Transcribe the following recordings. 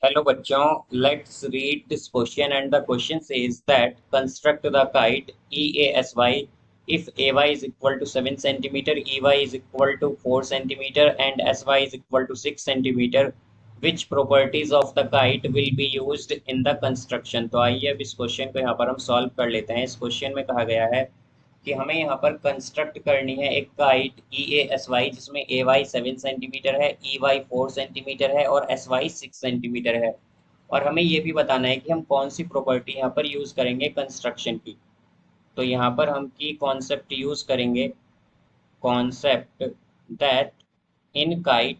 Hello बच्चों, let's read this question and the question says that construct the kite EASY if AY is equal to 7 centimeter, EY is equal to 4 centimeter and SY is equal to 6 centimeter. Which properties of the kite will be used in the construction? तो आइए अब इस question को यहाँ पर हम solve कर लेते हैं। इस क्वेश्चन में कहा गया है कि हमें यहाँ पर कंस्ट्रक्ट करनी है एक काइट EASY जिसमें AY 7 सेंटीमीटर है, EY 4 सेंटीमीटर है और SY 6 सेंटीमीटर है। और हमें ये भी बताना है कि हम कौन सी प्रॉपर्टी यहाँ पर यूज करेंगे कंस्ट्रक्शन की। तो यहाँ पर हम की कॉन्सेप्ट यूज करेंगे, कॉन्सेप्ट दैट इन काइट।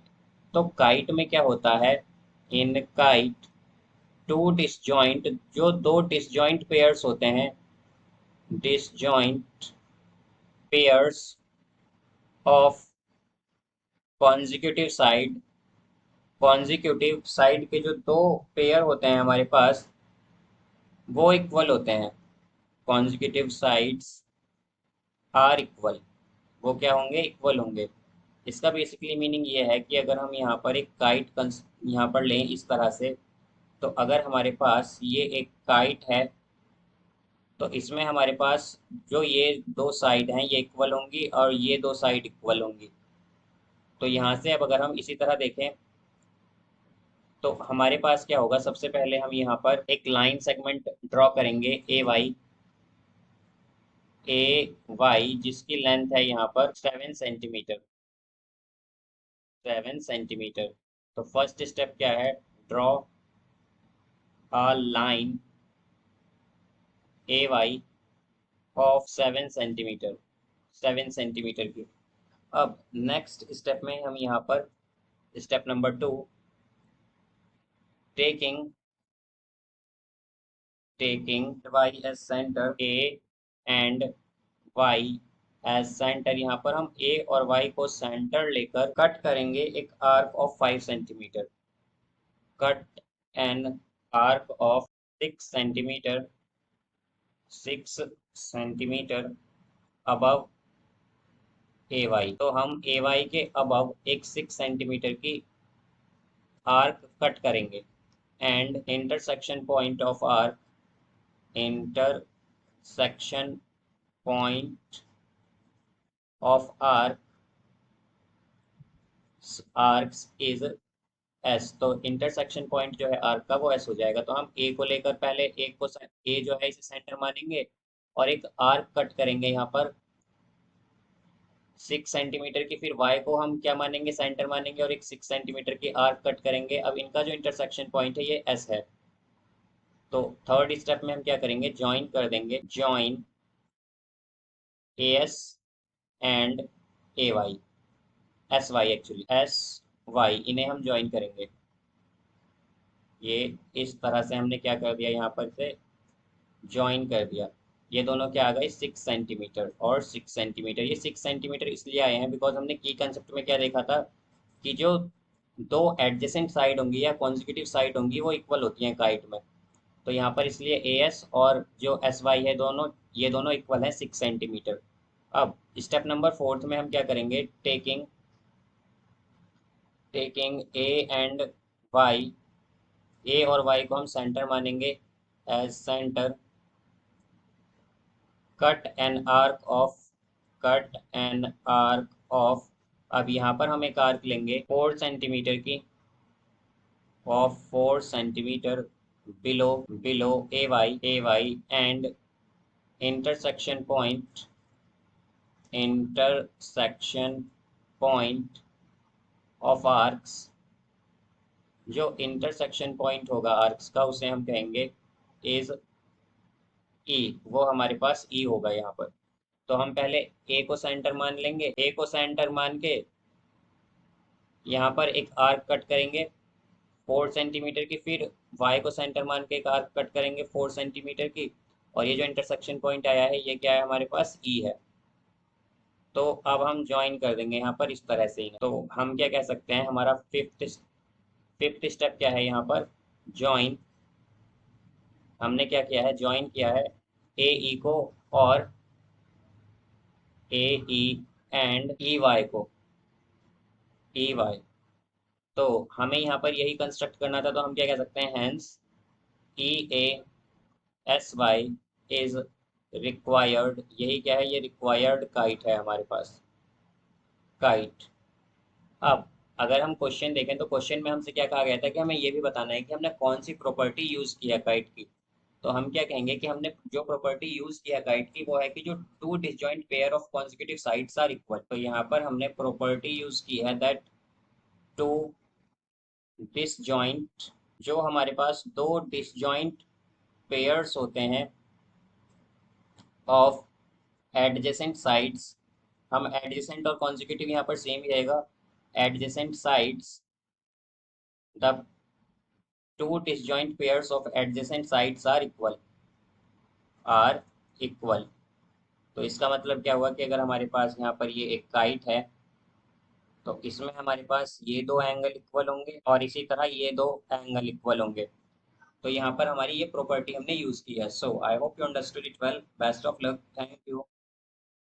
तो काइट में क्या होता है, इन काइट टू डिसजॉइंट, जो दो डिसजॉइंट पेयर्स होते हैं, disjoint pairs of consecutive side, consecutive side के जो दो पेयर होते हैं हमारे पास वो इक्वल होते हैं। कॉन्जिक्यूटिव साइड्स आर इक्वल, वो क्या होंगे, इक्वल होंगे। इसका बेसिकली मीनिंग ये है कि अगर हम यहाँ पर एक काइट यहाँ पर लें इस तरह से, तो अगर हमारे पास ये एक काइट है तो इसमें हमारे पास जो ये दो साइड हैं ये इक्वल होंगी और ये दो साइड इक्वल होंगी। तो यहाँ से अब अगर हम इसी तरह देखें तो हमारे पास क्या होगा, सबसे पहले हम यहाँ पर एक लाइन सेगमेंट ड्रॉ करेंगे ए वाई जिसकी लेंथ है यहाँ पर 7 सेंटीमीटर, 7 सेंटीमीटर। तो फर्स्ट स्टेप क्या है, draw a line A Y of 7 centimetre, 7 centimetre की। अब नेक्स्ट स्टेप में हम यहाँ पर step number 2, taking taking Y as centre, A and Y as centre, यहाँ पर हम ए और वाई को सेंटर लेकर कट करेंगे एक arc of 5 centimetre. Cut an arc of 6 centimetre, 6 centimetre above A Y. तो हम ए वाई के अबव एक 6 सेंटीमीटर की आर्क कट करेंगे and intersection point of arc, intersection point of arcs is S. तो इंटरसेक्शन पॉइंट जो है आर्क का वो एस हो जाएगा। तो हम ए को लेकर पहले ए को, ए जो है इसे सेंटर मानेंगे और एक आर्क कट करेंगे यहाँ पर 6 सेंटीमीटर की। फिर वाई को हम क्या मानेंगे, सेंटर मानेंगे और एक 6 सेंटीमीटर की आर्क कट करेंगे। अब इनका जो इंटरसेक्शन पॉइंट है ये एस है। तो थर्ड स्टेप में हम क्या करेंगे, ज्वाइन कर देंगे, join A S and A Y, S Y, actually S Y, इन्हें हम ज्वाइन करेंगे। ये इस तरह से हमने क्या कर दिया, यहाँ पर से ज्वाइन कर दिया। ये दोनों क्या आ गए, 6 सेंटीमीटर और 6 सेंटीमीटर। ये 6 सेंटीमीटर इसलिए आए हैं बिकॉज हमने की कंसेप्ट में क्या देखा था कि जो दो एडजेसेंट साइड होंगी या कॉन्जिक्यूटिव साइड होंगी वो इक्वल होती हैं काइट में। तो यहाँ पर इसलिए ए एस और जो एस वाई है दोनों, ये दोनों इक्वल हैं 6 सेंटीमीटर। अब स्टेप नंबर 4 में हम क्या करेंगे, taking taking A and Y, A और वाई को हम सेंटर मानेंगे as centre, cut an arc of, cut an arc of. अब यहाँ पर हम एक आर्क लेंगे 4 सेंटीमीटर की, of 4 centimetre below, below A Y and intersection point, intersection point of arcs. जो इंटरसेक्शन पॉइंट होगा आर्क्स का उसे हम कहेंगे इज ई, वो हमारे पास ई होगा यहाँ पर। तो हम पहले ए को सेंटर मान लेंगे, ए को सेंटर मान के यहाँ पर एक आर्क कट करेंगे 4 सेंटीमीटर की। फिर वाई को सेंटर मान के एक आर्क कट करेंगे 4 सेंटीमीटर की। और ये जो इंटरसेक्शन पॉइंट आया है ये क्या है, हमारे पास ई है। तो अब हम ज्वाइन कर देंगे यहाँ पर इस तरह से ही। तो हम क्या कह सकते हैं, हमारा फिफ्थ स्टेप क्या है यहाँ पर, ज्वाइन। हमने क्या किया है, ज्वाइन किया है ए ई को और ए ई एंड ई वाई को, ई वाई। तो हमें यहाँ पर यही कंस्ट्रक्ट करना था, तो हम क्या कह सकते हैं, hence E A S Y is required, यही क्या है, ये रिक्वायर्ड काइट है हमारे पास, काइट। अब अगर हम क्वेश्चन देखें तो क्वेश्चन में हमसे क्या कहा गया था कि हमें ये भी बताना है कि हमने कौन सी प्रॉपर्टी यूज किया काइट की। तो हम क्या कहेंगे कि हमने जो प्रॉपर्टी यूज किया काइट की वो है कि जो two disjoint pair of consecutive sides are equal. तो यहाँ पर हमने प्रॉपर्टी यूज की है दैट टू डिसजॉइंट, जो हमारे पास दो डिसजॉइंट पेयर्स होते हैं ऑफ एडजेसेंट साइड्स, हम एडजेसेंट और कॉन्जिक्यूटिव यहाँ पर सेम ही रहेगा, adjacent sides, the two disjoint pairs of adjacent sides are equal। तो इसका मतलब क्या हुआ कि अगर हमारे पास यहाँ पर ये एक काइट है तो इसमें हमारे पास ये दो एंगल इक्वल होंगे और इसी तरह ये दो एंगल इक्वल होंगे। तो यहाँ पर हमारी ये प्रॉपर्टी हमने यूज की है। So I hope you understood it well, best of luck, thank you.